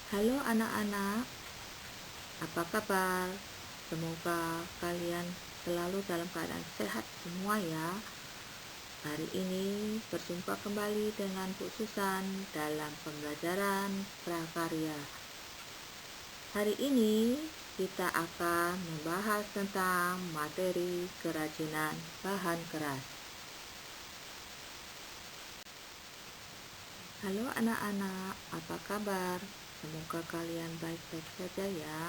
Halo anak-anak, apa kabar? Semoga kalian selalu dalam keadaan sehat semua ya. Hari ini berjumpa kembali dengan Bu Susan dalam pembelajaran prakarya. Hari ini kita akan membahas tentang materi kerajinan bahan keras. Halo anak-anak, apa kabar? Semoga kalian baik-baik saja ya.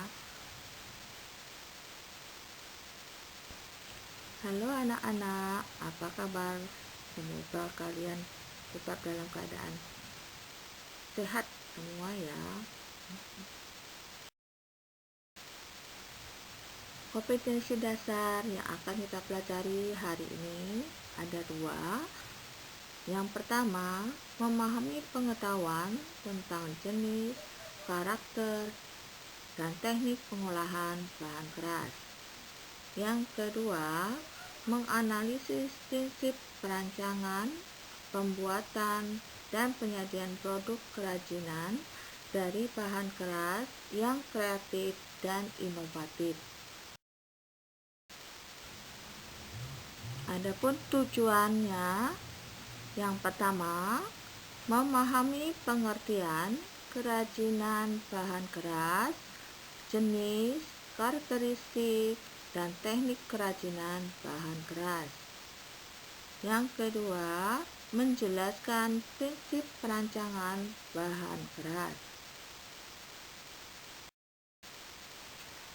Halo anak-anak, apa kabar? Semoga kalian tetap dalam keadaan sehat semua ya. Kompetensi dasar yang akan kita pelajari hari ini ada dua. Yang pertama, memahami pengetahuan tentang jenis, karakter, dan teknik pengolahan bahan keras. Yang kedua, menganalisis prinsip perancangan, pembuatan, dan penyajian produk kerajinan dari bahan keras yang kreatif dan inovatif. Adapun tujuannya, yang pertama, memahami pengertian kerajinan bahan keras, jenis, karakteristik, dan teknik kerajinan bahan keras. Yang kedua, menjelaskan prinsip perancangan bahan keras.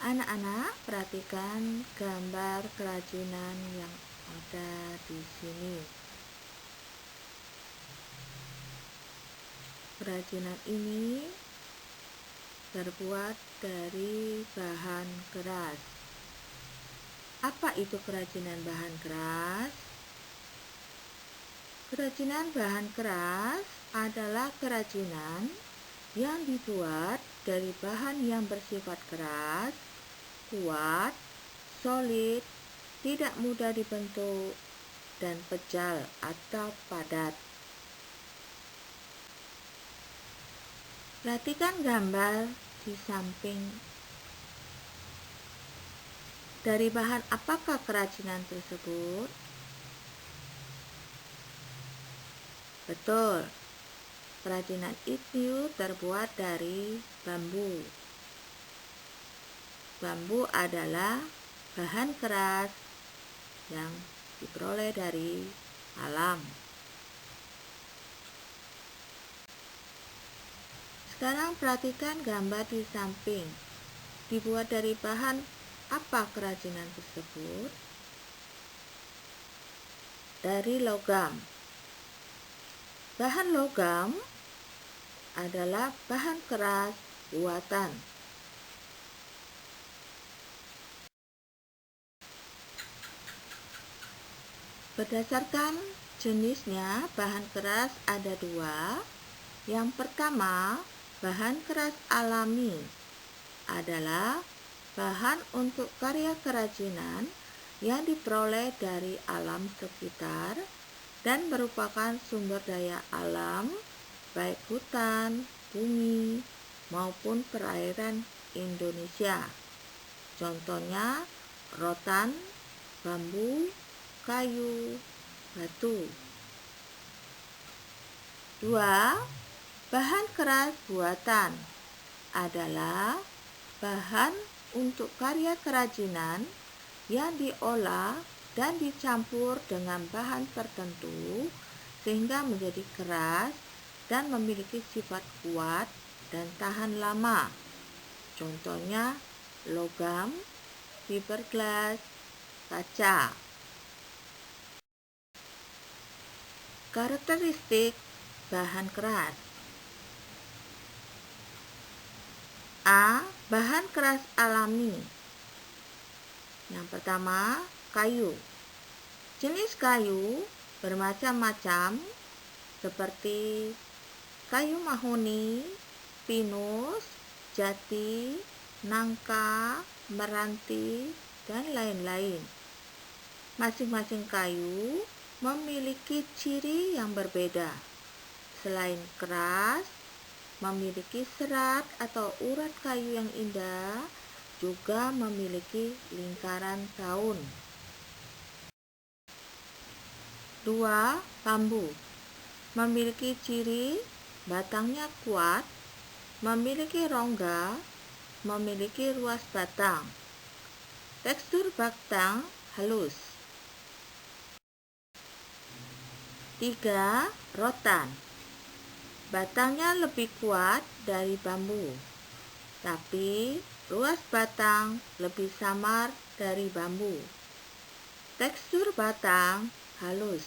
Anak-anak, perhatikan gambar kerajinan yang ada di sini. Kerajinan ini terbuat dari bahan keras. Apa itu kerajinan bahan keras? Kerajinan bahan keras adalah kerajinan yang dibuat dari bahan yang bersifat keras, kuat, solid, tidak mudah dibentuk, dan pejal atau padat. Perhatikan gambar di samping. Dari bahan apakah kerajinan tersebut? Betul, kerajinan itu terbuat dari bambu. Bambu adalah bahan keras yang diperoleh dari alam. Sekarang perhatikan gambar di samping. Dibuat dari bahan apa kerajinan tersebut? Dari logam. Bahan logam adalah bahan keras buatan. Berdasarkan jenisnya, bahan keras ada dua. Yang pertama, bahan keras alami adalah bahan untuk karya kerajinan yang diperoleh dari alam sekitar dan merupakan sumber daya alam, baik hutan, bumi, maupun perairan Indonesia. Contohnya rotan, bambu, kayu, batu. 2. Bahan keras buatan adalah bahan untuk karya kerajinan yang diolah dan dicampur dengan bahan tertentu sehingga menjadi keras dan memiliki sifat kuat dan tahan lama. Contohnya logam, fiberglass, kaca. Karakteristik bahan keras. A. Bahan keras alami. Yang pertama, kayu. Jenis kayu bermacam-macam seperti kayu mahoni, pinus, jati, nangka, meranti, dan lain-lain. Masing-masing kayu memiliki ciri yang berbeda. Selain keras, memiliki serat atau urat kayu yang indah, juga memiliki lingkaran daun. 2. Bambu memiliki ciri batangnya kuat, memiliki rongga, memiliki ruas batang. Tekstur batang halus. 3. Rotan batangnya lebih kuat dari bambu, tapi ruas batang lebih samar dari bambu. Tekstur batang halus.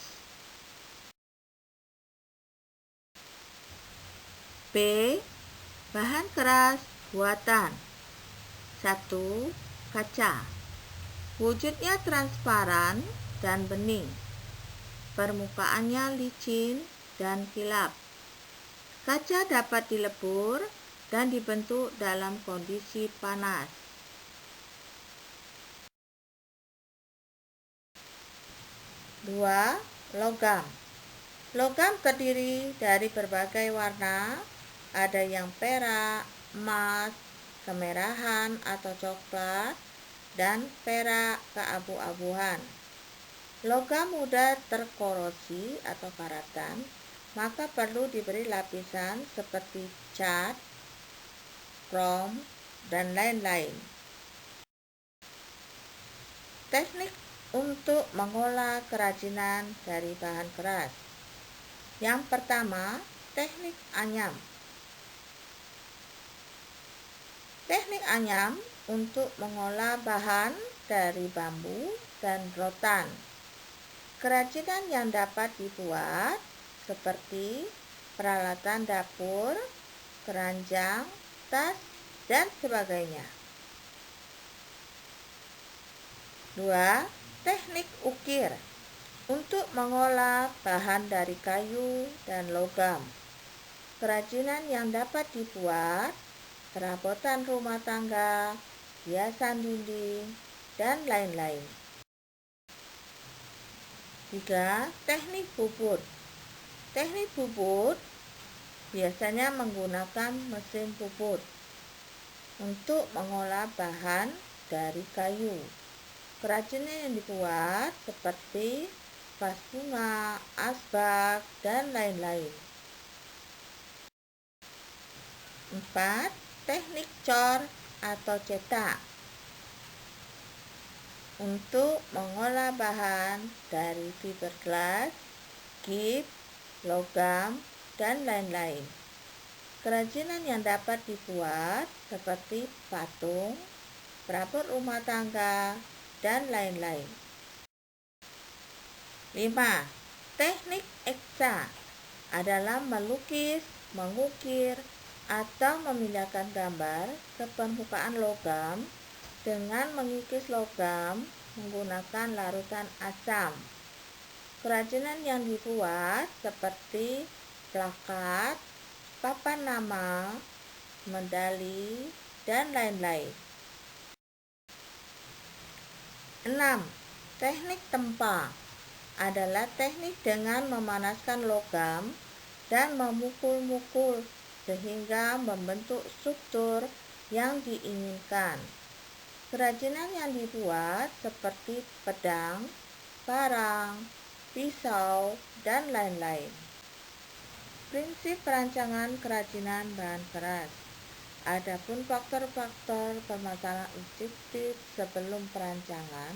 B. Bahan keras buatan. 1. Kaca. Wujudnya transparan dan bening. Permukaannya licin dan kilap. Kaca dapat dilebur dan dibentuk dalam kondisi panas. 2. Logam. Logam terdiri dari berbagai warna, ada yang perak, emas, kemerahan atau coklat, dan perak keabu-abuan. Logam mudah terkorosi atau karatan, maka perlu diberi lapisan seperti cat, krom, dan lain-lain. Teknik untuk mengolah kerajinan dari bahan keras. Yang pertama, teknik anyam. Teknik anyam untuk mengolah bahan dari bambu dan rotan. Kerajinan yang dapat dibuat seperti peralatan dapur, keranjang, tas, dan sebagainya. 2. Teknik ukir untuk mengolah bahan dari kayu dan logam. Kerajinan yang dapat dibuat perabotan rumah tangga, hiasan dinding, dan lain-lain. 3. Teknik bubut. Teknik bubut biasanya menggunakan mesin bubut untuk mengolah bahan dari kayu. Kerajinan yang dibuat seperti vas bunga, asbak, dan lain-lain. 4. Teknik cor atau cetak untuk mengolah bahan dari fiberglass, gips, logam, dan lain-lain. Kerajinan yang dapat dibuat seperti patung, perabot rumah tangga, dan lain-lain. 5. Teknik eksa adalah melukis, mengukir, atau memindahkan gambar ke permukaan logam dengan mengikis logam menggunakan larutan asam. Kerajinan yang dibuat seperti plakat, papan nama, medali, dan lain-lain. 6. Teknik tempa adalah teknik dengan memanaskan logam dan memukul-mukul sehingga membentuk struktur yang diinginkan. Kerajinan yang dibuat seperti pedang, parang, pisau, dan lain-lain. Prinsip perancangan kerajinan bahan keras. Adapun faktor-faktor permasalahan objektif sebelum perancangan.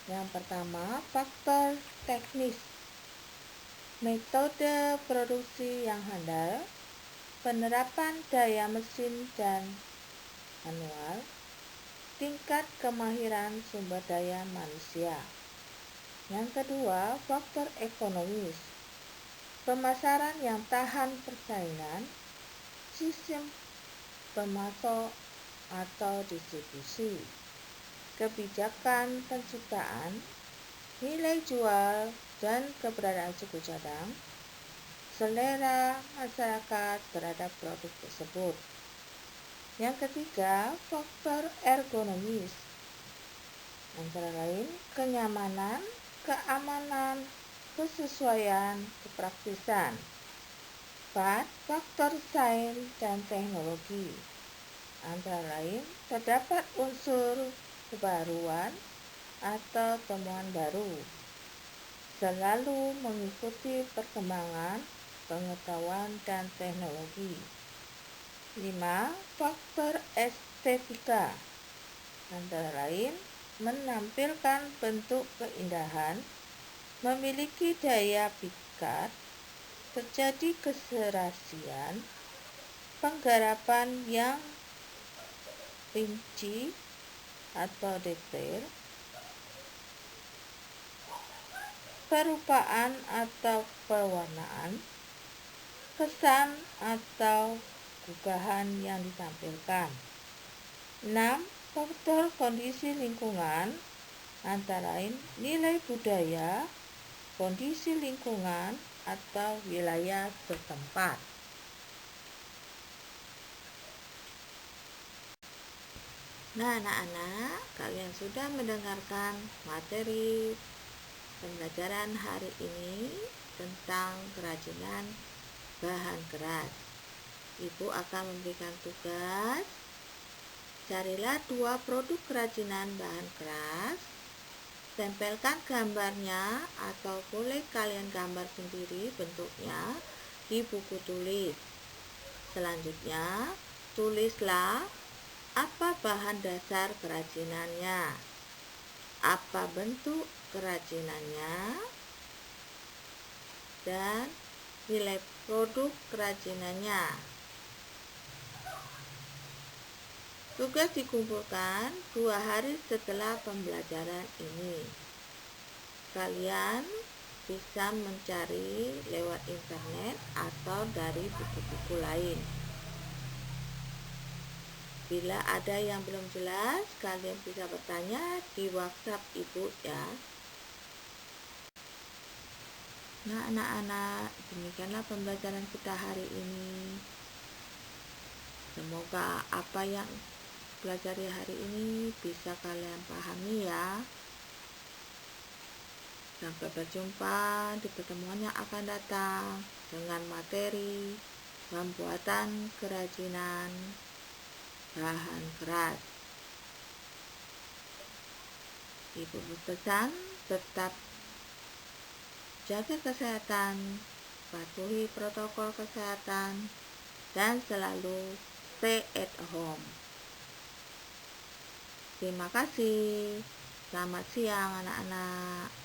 Yang pertama, faktor teknis. Metode produksi yang handal, penerapan daya mesin dan manual, tingkat kemahiran sumber daya manusia. Yang kedua, faktor ekonomis. Pemasaran yang tahan persaingan, sistem pemasok atau distribusi, kebijakan penciptaan, nilai jual, dan keberadaan suku cadang, selera masyarakat terhadap produk tersebut. Yang ketiga, faktor ergonomis, antara lain kenyamanan, keamanan, kesesuaian, kepraktisan. 4. Faktor sains dan teknologi. Antara lain, terdapat unsur kebaruan atau temuan baru. Selalu mengikuti perkembangan pengetahuan dan teknologi. 5. Faktor estetika. Antara lain, menampilkan bentuk keindahan, memiliki daya pikat, terjadi keserasian, penggarapan yang rinci atau detail, perupaan atau pewarnaan, kesan atau gugahan yang ditampilkan. 6. Faktor kondisi lingkungan, antara lain nilai budaya, kondisi lingkungan, atau wilayah setempat. Nah, anak-anak, kalian sudah mendengarkan materi pembelajaran hari ini tentang kerajinan bahan keras. Ibu akan memberikan tugas, carilah 2 produk kerajinan bahan keras, tempelkan gambarnya atau boleh kalian gambar sendiri bentuknya di buku tulis. Selanjutnya, tulislah apa bahan dasar kerajinannya, apa bentuk kerajinannya, dan nilai produk kerajinannya. Tugas dikumpulkan 2 hari setelah pembelajaran ini. Kalian bisa mencari lewat internet atau dari buku-buku lain. Bila ada yang belum jelas, kalian bisa bertanya di WhatsApp Ibu ya. Nah, anak-anak, demikianlah pembelajaran kita hari ini. Semoga apa yang pelajari hari ini bisa kalian pahami ya. Sampai berjumpa di pertemuan yang akan datang dengan materi pembuatan kerajinan bahan keras. Ibu berpesan tetap jaga kesehatan, patuhi protokol kesehatan, dan selalu stay at home. Terima kasih. Selamat siang anak-anak.